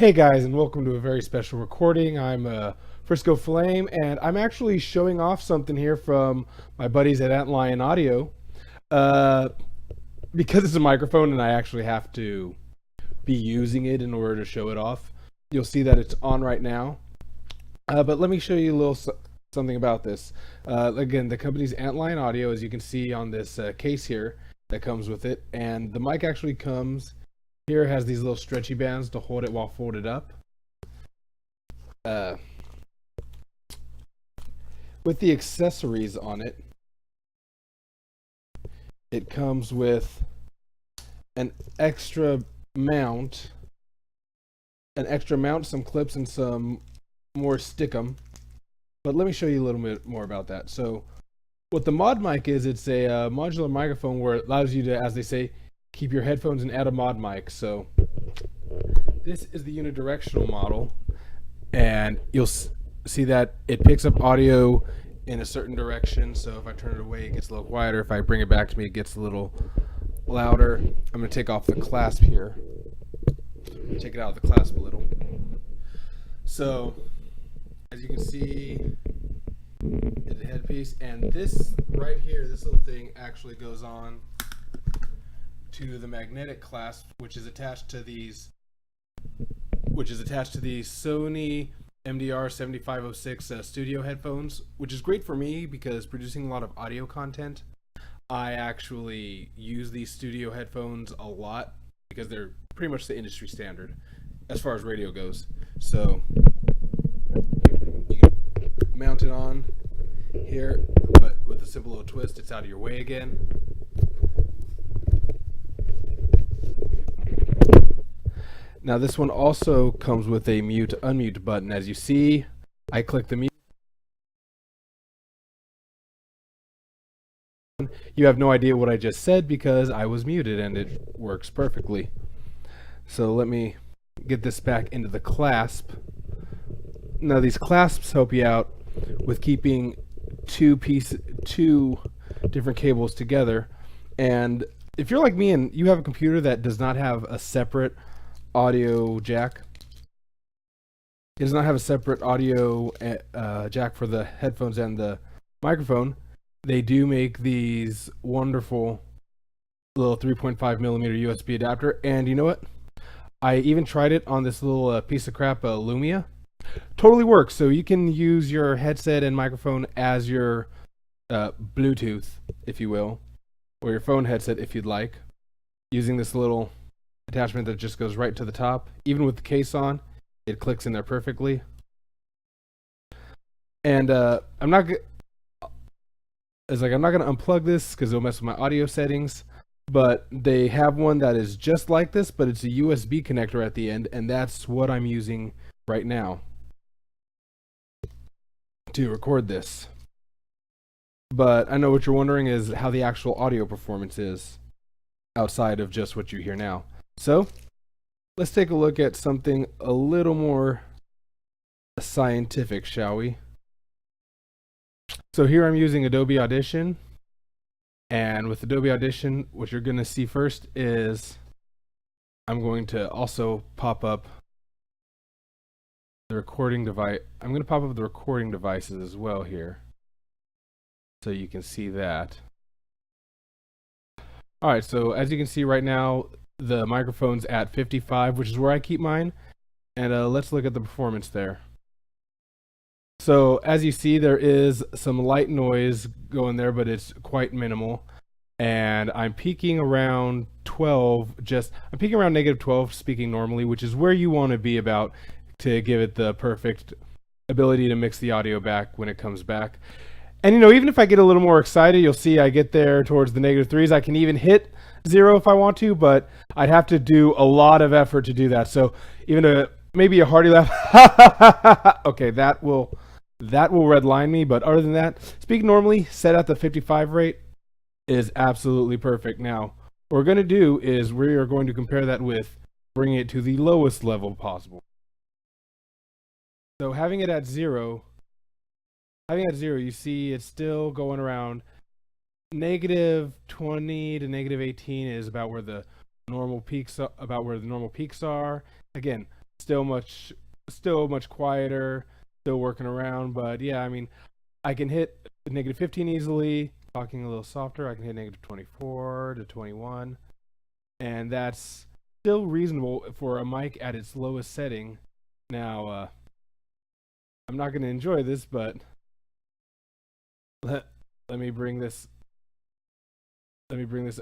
Hey guys, and welcome to a very special recording. I'm Frisco Flame, and I'm actually showing off something here from my buddies at AntLion Audio. Uh, because it's a microphone and I actually have to be using it in order to show it off, you'll see that it's on right now. But let me show you a little something about this. Again, the company's AntLion Audio, as you can see on this case here that comes with it, and the mic actually comes here, has these little stretchy bands to hold it while folded up. With the accessories on it, it comes with an extra mount, some clips, and some more stickum. But let me show you a little bit more about that. So what the ModMic is, it's a modular microphone where it allows you to, as they say, keep your headphones and add a ModMic. So this is the unidirectional model, and you'll see that it picks up audio in a certain direction. So if I turn it away, it gets a little quieter. If I bring it back to me, it gets a little louder. I'm going to take off the clasp here. Take it out of the clasp a little. So as you can see, it's a headpiece, and this right here, this little thing actually goes on to the magnetic clasp, which is attached to these Sony MDR 7506 studio headphones, which is great for me because producing a lot of audio content, I actually use these studio headphones a lot because they're pretty much the industry standard as far as radio goes. So you can mount it on here, but with a simple little twist, it's out of your way again. Now this one also comes with a mute unmute button. As you see, I click the mute. You have no idea what I just said because I was muted, and it works perfectly. So let me get this back into the clasp. Now these clasps help you out with keeping two different cables together. And if you're like me and you have a computer that does not have a separate audio jack, it does not have a separate audio jack for the headphones and the microphone, they do make these wonderful little 3.5 millimeter USB adapter. And you know what? I even tried it on this little piece of crap Lumia. Totally works. So you can use your headset and microphone as your Bluetooth, if you will, or your phone headset if you'd like, using this little attachment that just goes right to the top. Even with the case on, it clicks in there perfectly. And I'm not going to unplug this because it'll mess with my audio settings. But they have one that is just like this, but it's a USB connector at the end, and that's what I'm using right now to record this. But I know what you're wondering is how the actual audio performance is outside of just what you hear now. So let's take a look at something a little more scientific, shall we? So here I'm using Adobe Audition. And with Adobe Audition, what you're going to see first is I'm going to also pop up the recording device. I'm going to pop up the recording devices as well here, so you can see that. All right, so as you can see right now, the microphone's at 55, which is where I keep mine. And let's look at the performance there. So as you see, there is some light noise going there, but it's quite minimal. And I'm peaking around 12, I'm peaking around -12 speaking normally, which is where you want to be about to give it the perfect ability to mix the audio back when it comes back. And you know, even if I get a little more excited, you'll see I get there towards the -3s. I can even hit 0 if I want to, but I'd have to do a lot of effort to do that. So even maybe a hearty laugh, okay, that will redline me. But other than that, speaking normally, set at the 55 rate is absolutely perfect. Now, what we're going to do is we are going to compare that with bringing it to the lowest level possible. So having it at 0, you see it's still going around -20 to -18 is about where the normal peaks are. Again, Still much quieter, still working around. But yeah, I mean, I can hit -15 easily. Talking a little softer, I can hit -24 to 21, and that's still reasonable for a mic at its lowest setting. Now, I'm not going to enjoy this, but let me bring this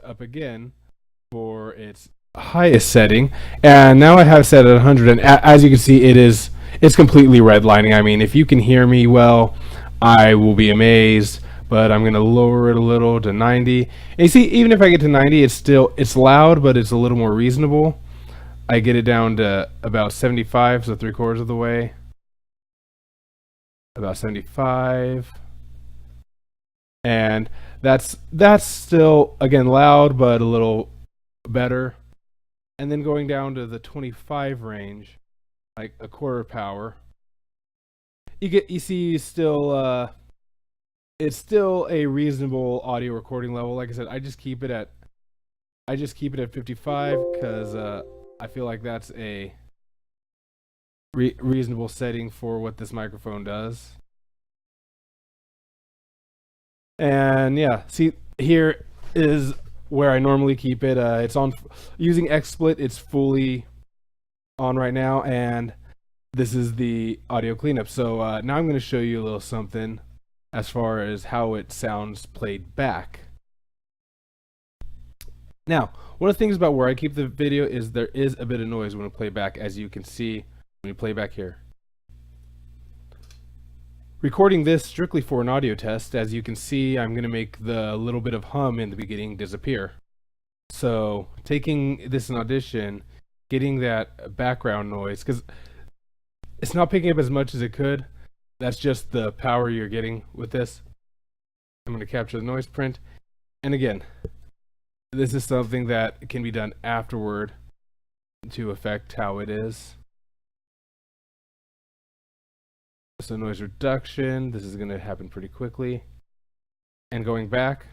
up again for its highest setting, and now I have set at 100, and as you can see, it's completely redlining. I mean, if you can hear me well, I will be amazed. But I'm gonna lower it a little to 90. And you see, even if I get to 90, it's loud, but it's a little more reasonable. I get it down to about 75, so 3/4 of the way. About 75. And that's still, again, loud, but a little better. And then going down to the 25 range, like a quarter power, you see still it's still a reasonable audio recording level. Like I said, I just keep it at 55 because I feel like that's a reasonable setting for what this microphone does. And yeah, see, here is where I normally keep it. It's on using XSplit. It's fully on right now, and this is the audio cleanup. So now I'm going to show you a little something as far as how it sounds played back. Now, one of the things about where I keep the video is there is a bit of noise when I play back, as you can see when you play back here. Recording this strictly for an audio test, as you can see, I'm going to make the little bit of hum in the beginning disappear. So taking this in Audition, getting that background noise, because it's not picking up as much as it could. That's just the power you're getting with this. I'm going to capture the noise print. And again, this is something that can be done afterward to affect how it is. So noise reduction, this is going to happen pretty quickly. And going back,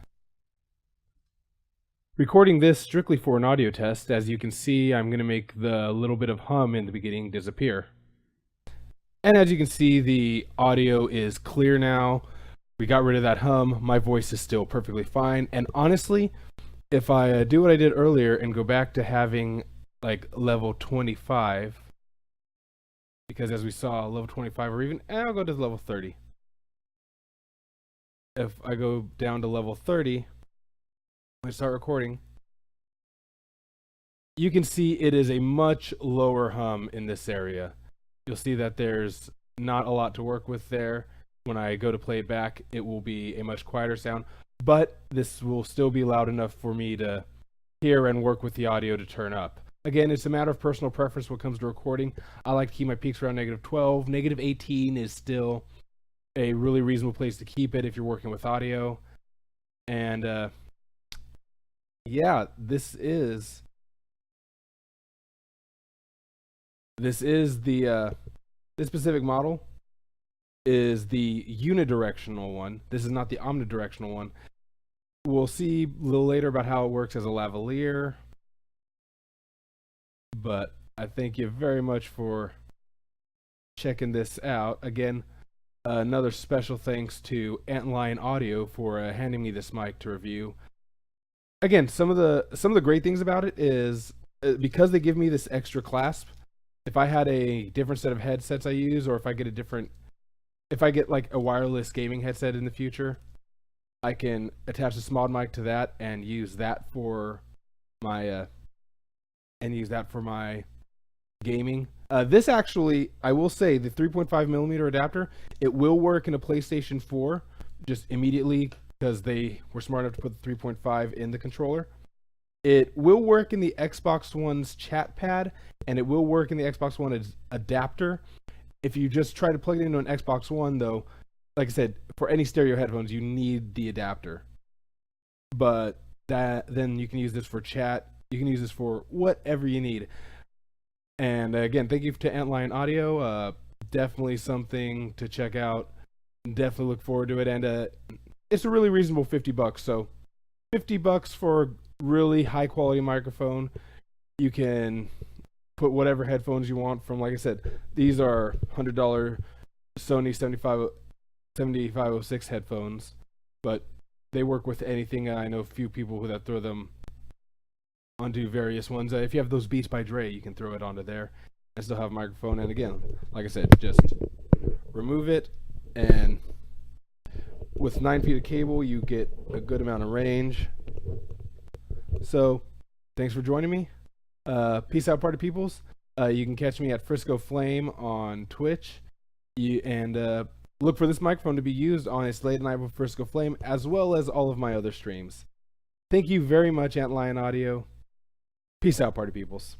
recording this strictly for an audio test, as you can see, I'm going to make the little bit of hum in the beginning disappear. And as you can see, the audio is clear now. We got rid of that hum. My voice is still perfectly fine. And honestly, if I do what I did earlier and go back to having like level 25, because as we saw, level 25, or even, I'll go to level 30. If I go down to level 30, when I start recording, you can see it is a much lower hum in this area. You'll see that there's not a lot to work with there. When I go to play it back, it will be a much quieter sound, but this will still be loud enough for me to hear and work with the audio to turn up. Again, it's a matter of personal preference when it comes to recording. I like to keep my peaks around -12. -18 is still a really reasonable place to keep it if you're working with audio. And yeah, this is the this specific model is the unidirectional one. This is not the omnidirectional one. We'll see a little later about how it works as a lavalier. But I thank you very much for checking this out. Again, another special thanks to AntLion Audio for handing me this mic to review. Again, some of the great things about it is because they give me this extra clasp. If I had a different set of headsets I use, or if I get like a wireless gaming headset in the future, I can attach this ModMic to that and use that for my gaming. This actually, I will say, the 3.5mm adapter, it will work in a PlayStation 4 just immediately because they were smart enough to put the 3.5 in the controller. It will work in the Xbox One's chat pad, and it will work in the Xbox One adapter. If you just try to plug it into an Xbox One, though, like I said, for any stereo headphones, you need the adapter. But then you can use this for chat. You can use this for whatever you need. And again, thank you to AntLion Audio. Definitely something to check out. Definitely look forward to it. And it's a really reasonable $50. So $50 for a really high quality microphone. You can put whatever headphones you want from, like I said, these are $100 Sony 7506 headphones, but they work with anything. I know a few people that throw them onto various ones. If you have those Beats by Dre, you can throw it onto there and still have a microphone. And again, like I said, just remove it, and with 9 feet of cable, you get a good amount of range. So, thanks for joining me. Peace out, party peoples. You can catch me at Frisco Flame on Twitch, and look for this microphone to be used on It's Late Night with Frisco Flame, as well as all of my other streams. Thank you very much, AntLion Audio. Peace out, party peoples.